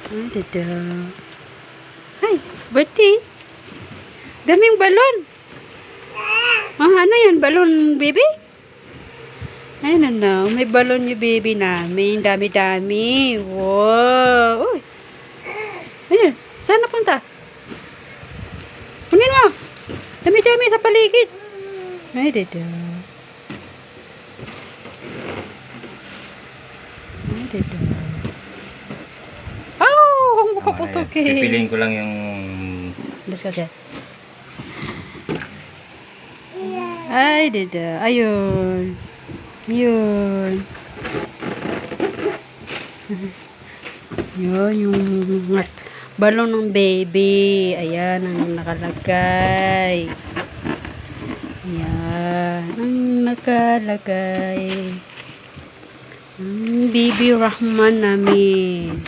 Ay, dada. Ay, birthday. Daming balon. Ano yan? Balon, baby? Ay, na. May balon yung baby namin. Dami-dami. Wow. Uy. Ayun. Saan napunta? Kunin mo. Dami-dami sa paligid. Ay, dada. Ay, dada. Oh, makaputok eh. Pipiliin ko lang yung... Let's go dyan. Ay, dada. Ayun. Yun. Yun, yung balon ng baby. Ayan, ang nakalagay. Ayan, ang nakalagay. Ang baby Rahman namin.